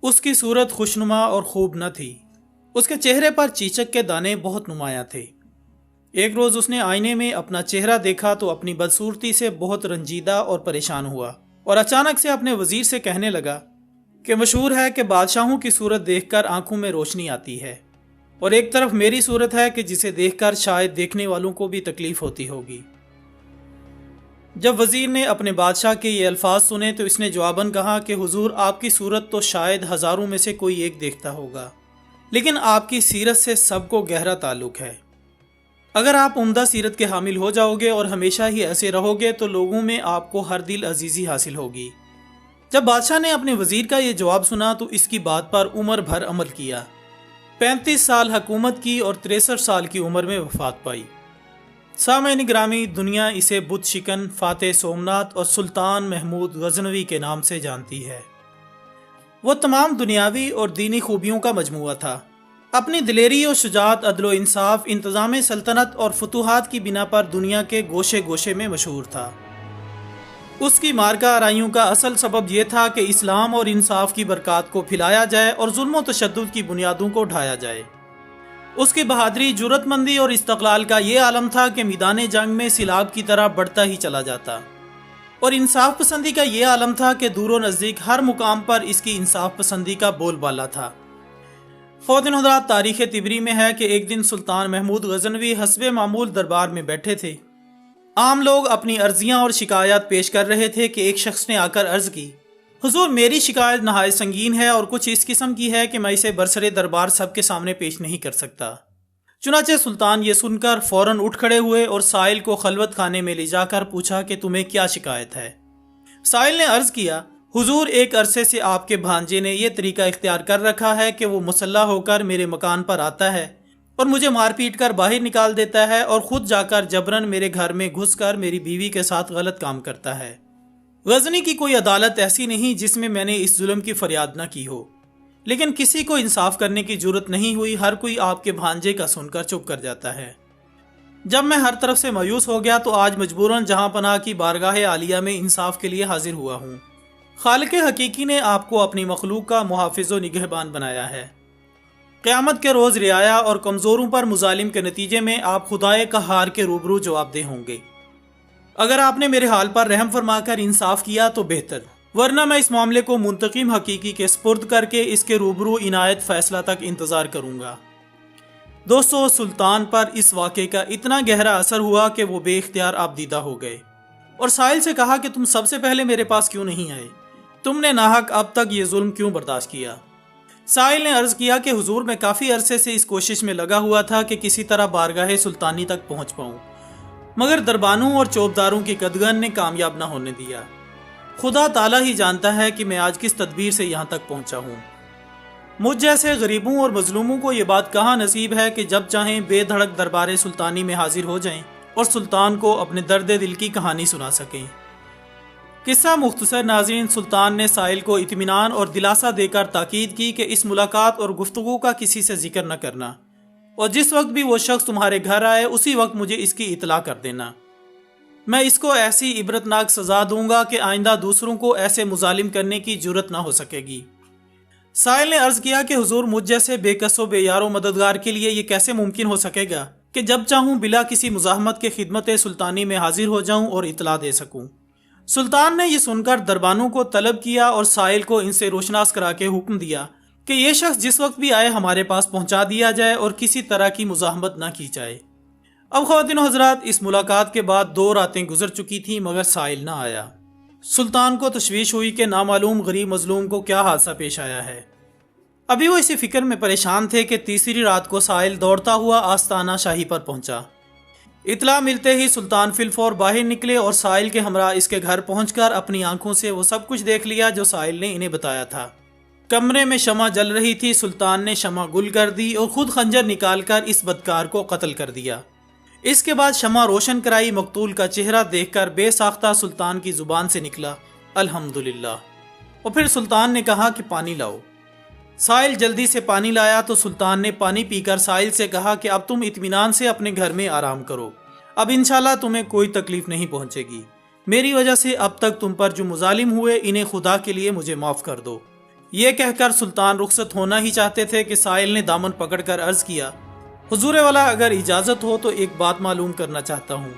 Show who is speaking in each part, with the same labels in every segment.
Speaker 1: اس کی صورت خوشنما اور خوب نہ تھی۔ اس کے چہرے پر چیچک کے دانے بہت نمایاں تھے۔ ایک روز اس نے آئینے میں اپنا چہرہ دیکھا تو اپنی بدصورتی سے بہت رنجیدہ اور پریشان ہوا، اور اچانک سے اپنے وزیر سے کہنے لگا کہ مشہور ہے کہ بادشاہوں کی صورت دیکھ کر آنکھوں میں روشنی آتی ہے، اور ایک طرف میری صورت ہے کہ جسے دیکھ کر شاید دیکھنے والوں کو بھی تکلیف ہوتی ہوگی۔ جب وزیر نے اپنے بادشاہ کے یہ الفاظ سنے تو اس نے جواباً کہا کہ حضور، آپ کی صورت تو شاید ہزاروں میں سے کوئی ایک دیکھتا ہوگا، لیکن آپ کی سیرت سے سب کو گہرا تعلق ہے۔ اگر آپ عمدہ سیرت کے حامل ہو جاؤ گے اور ہمیشہ ہی ایسے رہو گے تو لوگوں میں آپ کو ہر دل عزیزی حاصل ہوگی۔ جب بادشاہ نے اپنے وزیر کا یہ جواب سنا تو اس کی بات پر عمر بھر عمل کیا۔ 35 سال حکومت کی اور 63 سال کی عمر میں وفات پائی۔ سامعین گرامی، دنیا اسے بت شکن فاتح سومنات اور سلطان محمود غزنوی کے نام سے جانتی ہے۔ وہ تمام دنیاوی اور دینی خوبیوں کا مجموعہ تھا۔ اپنی دلیری و شجاعت، عدل و انصاف، انتظام سلطنت اور فتوحات کی بنا پر دنیا کے گوشے گوشے میں مشہور تھا۔ اس کی مارکہ آرائیوں کا اصل سبب یہ تھا کہ اسلام اور انصاف کی برکات کو پھیلایا جائے اور ظلم و تشدد کی بنیادوں کو ڈھایا جائے۔ اس کی بہادری، جرأت مندی اور استقلال کا یہ عالم تھا کہ میدان جنگ میں سیلاب کی طرح بڑھتا ہی چلا جاتا، اور انصاف پسندی کا یہ عالم تھا کہ دور و نزدیک ہر مقام پر اس کی انصاف پسندی کا بول بالا تھا۔ خواتین حضرات، تاریخ طبری میں ہے کہ ایک دن سلطان محمود غزنوی حسب معمول دربار میں بیٹھے تھے۔ عام لوگ اپنی عرضیاں اور شکایات پیش کر رہے تھے کہ ایک شخص نے آ کر عرض کی، حضور، میری شکایت نہایت سنگین ہے اور کچھ اس قسم کی ہے کہ میں اسے برسر دربار سب کے سامنے پیش نہیں کر سکتا۔ چنانچہ سلطان یہ سن کر فوراً اٹھ کھڑے ہوئے اور سائل کو خلوت خانے میں لے جا کر پوچھا کہ تمہیں کیا شکایت ہے۔ سائل نے عرض کیا، حضور، ایک عرصے سے آپ کے بھانجے نے یہ طریقہ اختیار کر رکھا ہے کہ وہ مسلح ہو کر میرے مکان پر آتا ہے اور مجھے مار پیٹ کر باہر نکال دیتا ہے، اور خود جا کر جبراً میرے گھر میں گھس کر میری بیوی کے ساتھ غلط کام کرتا ہے۔ غزنی کی کوئی عدالت ایسی نہیں جس میں میں نے اس ظلم کی فریاد نہ کی ہو، لیکن کسی کو انصاف کرنے کی جرت نہیں ہوئی۔ ہر کوئی آپ کے بھانجے کا سن کر چپ کر جاتا ہے۔ جب میں ہر طرف سے مایوس ہو گیا تو آج مجبوراً جہاں پناہ کی بارگاہ عالیہ میں انصاف کے لیے حاضر ہوا ہوں۔ خالق حقیقی نے آپ کو اپنی مخلوق کا محافظ و نگہبان بنایا ہے۔ قیامت کے روز رعایا اور کمزوروں پر مظالم کے نتیجے میں آپ خدائے قہار کے روبرو جواب دہ ہوں گے۔ اگر آپ نے میرے حال پر رحم فرما کر انصاف کیا تو بہتر، ورنہ میں اس معاملے کو منتقم حقیقی کے سپرد کر کے اس کے روبرو عنایت فیصلہ تک انتظار کروں گا۔ دوستو، سلطان پر اس واقعے کا اتنا گہرا اثر ہوا کہ وہ بے اختیار آبدیدہ ہو گئے اور سائل سے کہا کہ تم سب سے پہلے میرے پاس کیوں نہیں آئے؟ تم نے ناحق اب تک یہ ظلم کیوں برداشت کیا؟ سائل نے عرض کیا کہ حضور، میں کافی عرصے سے اس کوشش میں لگا ہوا تھا کہ کسی طرح بارگاہ سلطانی تک پہنچ پاؤں، مگر دربانوں اور چوبداروں کی قدغن نے کامیاب نہ ہونے دیا۔ خدا تعالیٰ ہی جانتا ہے کہ میں آج کس تدبیر سے یہاں تک پہنچا ہوں۔ مجھ جیسے غریبوں اور مظلوموں کو یہ بات کہاں نصیب ہے کہ جب چاہیں بے دھڑک دربار سلطانی میں حاضر ہو جائیں اور سلطان کو اپنے درد دل کی کہانی سنا سکیں۔ قصہ مختصر ناظرین، سلطان نے سائل کو اطمینان اور دلاسا دے کر تاکید کی کہ اس ملاقات اور گفتگو کا کسی سے ذکر نہ کرنا، اور جس وقت بھی وہ شخص تمہارے گھر آئے اسی وقت مجھے اس کی اطلاع کر دینا۔ میں اس کو ایسی عبرتناک سزا دوں گا کہ آئندہ دوسروں کو ایسے مظالم کرنے کی جرت نہ ہو سکے گی۔ سائل نے عرض کیا کہ حضور، مجھ جیسے بے کس و بے یار و مددگار کے لیے یہ کیسے ممکن ہو سکے گا کہ جب چاہوں بلا کسی مزاحمت کے خدمت سلطانی میں حاضر ہو جاؤں اور اطلاع دے سکوں۔ سلطان نے یہ سن کر دربانوں کو طلب کیا اور سائل کو ان سے روشناس کرا کے حکم دیا کہ یہ شخص جس وقت بھی آئے ہمارے پاس پہنچا دیا جائے اور کسی طرح کی مزاحمت نہ کی جائے۔ اب خواتین و حضرات، اس ملاقات کے بعد 2 راتیں گزر چکی تھیں مگر سائل نہ آیا۔ سلطان کو تشویش ہوئی کہ نامعلوم غریب مظلوم کو کیا حادثہ پیش آیا ہے۔ ابھی وہ اسی فکر میں پریشان تھے کہ تیسری رات کو سائل دوڑتا ہوا آستانہ شاہی پر پہنچا۔ اطلاع ملتے ہی سلطان فی الفور باہر نکلے اور سائل کے ہمراہ اس کے گھر پہنچ کر اپنی آنکھوں سے وہ سب کچھ دیکھ لیا جو سائل نے انہیں بتایا تھا۔ کمرے میں شمع جل رہی تھی، سلطان نے شمع گل کر دی اور خود خنجر نکال کر اس بدکار کو قتل کر دیا۔ اس کے بعد شمع روشن کرائی مقتول کا چہرہ دیکھ کر بے ساختہ سلطان کی زبان سے نکلا الحمدللہ، اور پھر سلطان نے کہا کہ پانی لاؤ۔ سائل جلدی سے پانی لایا تو سلطان نے پانی پی کر سائل سے کہا کہ اب تم اطمینان سے اپنے گھر میں آرام کرو، اب انشاءاللہ تمہیں کوئی تکلیف نہیں پہنچے گی۔ میری وجہ سے اب تک تم پر جو مظالم ہوئے انہیں خدا کے لیے مجھے معاف کر دو۔ یہ کہہ کر سلطان رخصت ہونا ہی چاہتے تھے کہ سائل نے دامن پکڑ کر عرض کیا، حضور والا اگر اجازت ہو تو ایک بات معلوم کرنا چاہتا ہوں،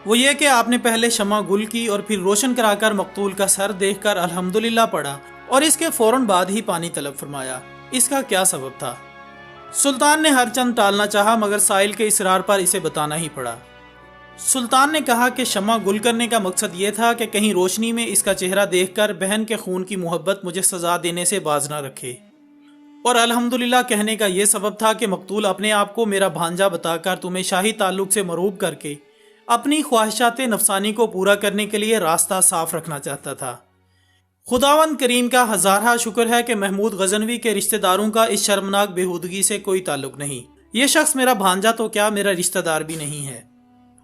Speaker 1: وہ یہ کہ آپ نے پہلے شمع گل کی اور پھر روشن کرا کر مقتول کا سر دیکھ کر الحمدللہ پڑھا اور اس کے فوراً بعد ہی پانی طلب فرمایا، اس کا کیا سبب تھا؟ سلطان نے ہر چند ٹالنا چاہا مگر سائل کے اصرار پر اسے بتانا ہی پڑا۔ سلطان نے کہا کہ شمع گل کرنے کا مقصد یہ تھا کہ کہیں روشنی میں اس کا چہرہ دیکھ کر بہن کے خون کی محبت مجھے سزا دینے سے باز نہ رکھے، اور الحمدللہ کہنے کا یہ سبب تھا کہ مقتول اپنے آپ کو میرا بھانجا بتا کر تمہیں شاہی تعلق سے مروب کر کے اپنی خواہشات نفسانی کو پورا کرنے کے لیے راستہ صاف رکھنا چاہتا تھا۔ خداوند کریم کا ہزارہ شکر ہے کہ محمود غزنوی کے رشتہ داروں کا اس شرمناک بےہودگی سے کوئی تعلق نہیں۔ یہ شخص میرا بھانجا تو کیا میرا رشتہ دار بھی نہیں ہے،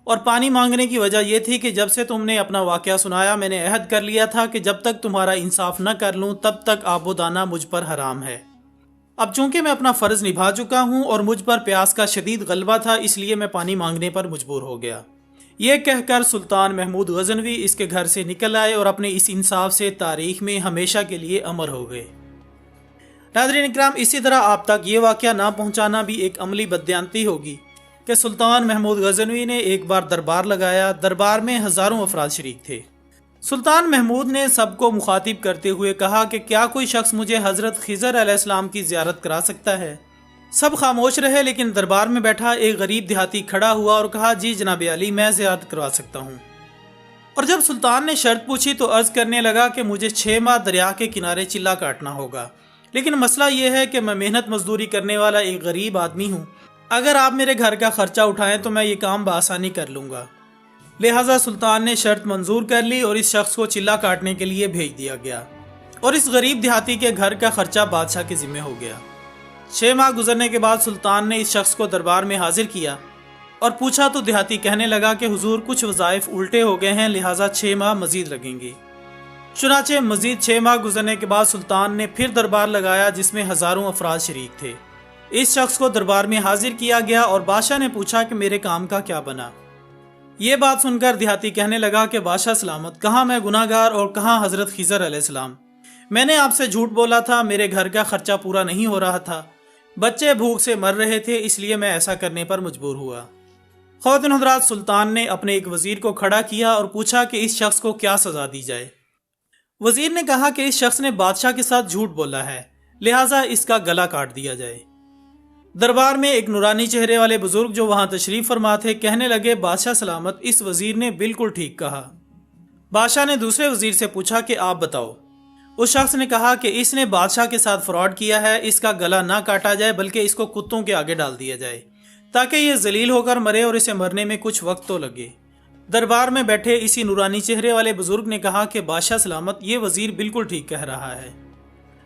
Speaker 1: اور پانی مانگنے کی وجہ یہ تھی کہ جب سے تم نے اپنا واقعہ سنایا میں نے عہد کر لیا تھا کہ جب تک تمہارا انصاف نہ کر لوں تب تک آب و دانہ مجھ پر حرام ہے۔ اب چونکہ میں اپنا فرض نبھا چکا ہوں اور مجھ پر پیاس کا شدید غلبہ تھا، اس لیے میں پانی مانگنے پر مجبور ہو گیا۔ یہ کہہ کر سلطان محمود غزنوی اس کے گھر سے نکل آئے اور اپنے اس انصاف سے تاریخ میں ہمیشہ کے لیے امر ہو گئے۔ ناظرین اکرام، اسی طرح آپ تک یہ واقعہ نہ پہنچانا بھی ایک عملی بددیانتی ہوگی کہ سلطان محمود غزنوی نے ایک بار دربار لگایا۔ دربار میں ہزاروں افراد شریک تھے۔ سلطان محمود نے سب کو مخاطب کرتے ہوئے کہا کہ کیا کوئی شخص مجھے حضرت خضر علیہ السلام کی زیارت کرا سکتا ہے؟ سب خاموش رہے، لیکن دربار میں بیٹھا ایک غریب دیہاتی کھڑا ہوا اور کہا، جی جناب علی، میں زیارت کروا سکتا ہوں۔ اور جب سلطان نے شرط پوچھی تو عرض کرنے لگا کہ مجھے 6 ماہ دریا کے کنارے چلا کاٹنا ہوگا، لیکن مسئلہ یہ ہے کہ میں محنت مزدوری کرنے والا ایک غریب آدمی ہوں، اگر آپ میرے گھر کا خرچہ اٹھائیں تو میں یہ کام بآسانی کر لوں گا۔ لہٰذا سلطان نے شرط منظور کر لی اور اس شخص کو چلا کاٹنے کے لیے بھیج دیا گیا، اور اس غریب دیہاتی کے گھر کا خرچہ بادشاہ کے ذمہ ہو گیا۔ 6 ماہ گزرنے کے بعد سلطان نے اس شخص کو دربار میں حاضر کیا اور پوچھا تو دیہاتی کہنے لگا کہ حضور کچھ وظائف الٹے ہو گئے ہیں، لہٰذا 6 ماہ مزید لگیں گے۔ چنانچہ مزید 6 ماہ گزرنے کے بعد سلطان نے پھر دربار لگایا جس میں ہزاروں افراد شریک تھے۔ اس شخص کو دربار میں حاضر کیا گیا اور بادشاہ نے پوچھا کہ میرے کام کا کیا بنا۔ یہ بات سن کر دیہاتی کہنے لگا کہ بادشاہ سلامت، کہاں میں گناہ گار اور کہاں حضرت خضر علیہ السلام، میں نے آپ سے جھوٹ بولا تھا، میرے گھر کا خرچہ پورا نہیں ہو رہا تھا، بچے بھوک سے مر رہے تھے، اس لیے میں ایسا کرنے پر مجبور ہوا۔ خواتین حضرات، سلطان نے اپنے ایک وزیر کو کھڑا کیا اور پوچھا کہ اس شخص کو کیا سزا دی جائے۔ وزیر نے کہا کہ اس شخص نے بادشاہ کے ساتھ جھوٹ بولا ہے، لہٰذا اس کا گلا کاٹ دیا جائے۔ دربار میں ایک نورانی چہرے والے بزرگ جو وہاں تشریف فرما تھے کہنے لگے، بادشاہ سلامت، اس وزیر نے بالکل ٹھیک کہا۔ بادشاہ نے دوسرے وزیر سے پوچھا کہ آپ بتاؤ۔ اس شخص نے کہا کہ اس نے بادشاہ کے ساتھ فراڈ کیا ہے، اس کا گلا نہ کاٹا جائے بلکہ اس کو کتوں کے آگے ڈال دیا جائے تاکہ یہ ذلیل ہو کر مرے اور اسے مرنے میں کچھ وقت تو لگے۔ دربار میں بیٹھے اسی نورانی چہرے والے بزرگ نے کہا کہ بادشاہ سلامت، یہ وزیر بالکل ٹھیک کہہ رہا ہے۔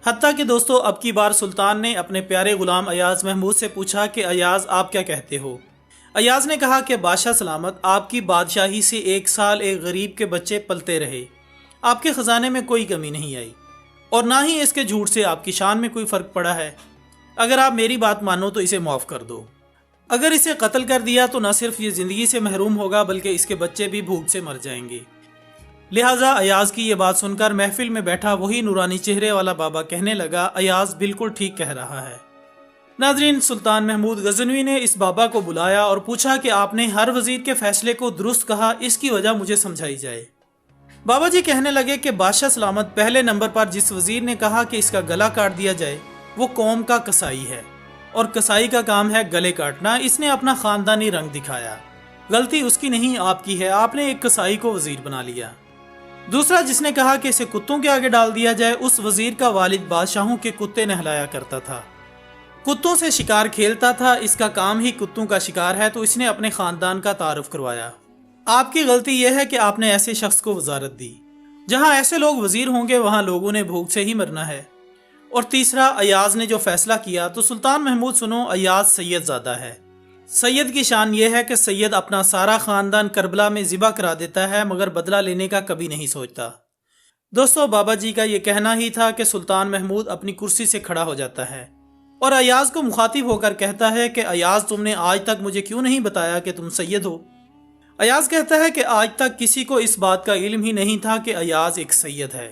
Speaker 1: حتیٰ کہ دوستو، اب کی بار سلطان نے اپنے پیارے غلام ایاز محمود سے پوچھا کہ ایاز آپ کیا کہتے ہو؟ ایاز نے کہا کہ بادشاہ سلامت، آپ کی بادشاہی سے 1 سال ایک غریب کے بچے پلتے رہے، آپ کے خزانے میں کوئی کمی نہیں آئی، اور نہ ہی اس کے جھوٹ سے آپ کی شان میں کوئی فرق پڑا ہے۔ اگر آپ میری بات مانو تو اسے معاف کر دو، اگر اسے قتل کر دیا تو نہ صرف یہ زندگی سے محروم ہوگا بلکہ اس کے بچے بھی بھوک سے مر جائیں گے۔ لہٰذا ایاز کی یہ بات سن کر محفل میں بیٹھا وہی نورانی چہرے والا بابا کہنے لگا، ایاز بالکل ٹھیک کہہ رہا ہے۔ ناظرین، سلطان محمود غزنوی نے اس بابا کو بلایا اور پوچھا کہ آپ نے ہر وزیر کے فیصلے کو درست کہا، اس کی وجہ مجھے سمجھائی جائے۔ بابا جی کہنے لگے کہ بادشاہ سلامت، پہلے نمبر پر جس وزیر نے کہا کہ اس کا گلا کاٹ دیا جائے وہ قوم کا کسائی ہے، اور کسائی کا کام ہے گلے کاٹنا۔ اس نے اپنا خاندانی رنگ دکھایا، غلطی اس کی نہیں آپ کی ہے، آپ نے ایک کسائی کو وزیر بنا لیا۔ دوسرا جس نے کہا کہ اسے کتوں کے آگے ڈال دیا جائے، اس وزیر کا والد بادشاہوں کے کتے نہلایا کرتا تھا، کتوں سے شکار کھیلتا تھا، اس کا کام ہی کتوں کا شکار ہے، تو اس نے اپنے خاندان کا تعارف کروایا۔ آپ کی غلطی یہ ہے کہ آپ نے ایسے شخص کو وزارت دی۔ جہاں ایسے لوگ وزیر ہوں گے وہاں لوگوں نے بھوک سے ہی مرنا ہے۔ اور تیسرا، ایاز نے جو فیصلہ کیا تو سلطان محمود سنو، ایاز سید زادہ ہے۔ سید کی شان یہ ہے کہ سید اپنا سارا خاندان کربلا میں ذبح کرا دیتا ہے مگر بدلہ لینے کا کبھی نہیں سوچتا۔ دوستو، بابا جی کا یہ کہنا ہی تھا کہ سلطان محمود اپنی کرسی سے کھڑا ہو جاتا ہے اور ایاز کو مخاطب ہو کر کہتا ہے کہ ایاز، تم نے آج تک مجھے کیوں نہیں بتایا کہ تم سید ہو؟ ایاز کہتا ہے کہ آج تک کسی کو اس بات کا علم ہی نہیں تھا کہ ایاز ایک سید ہے۔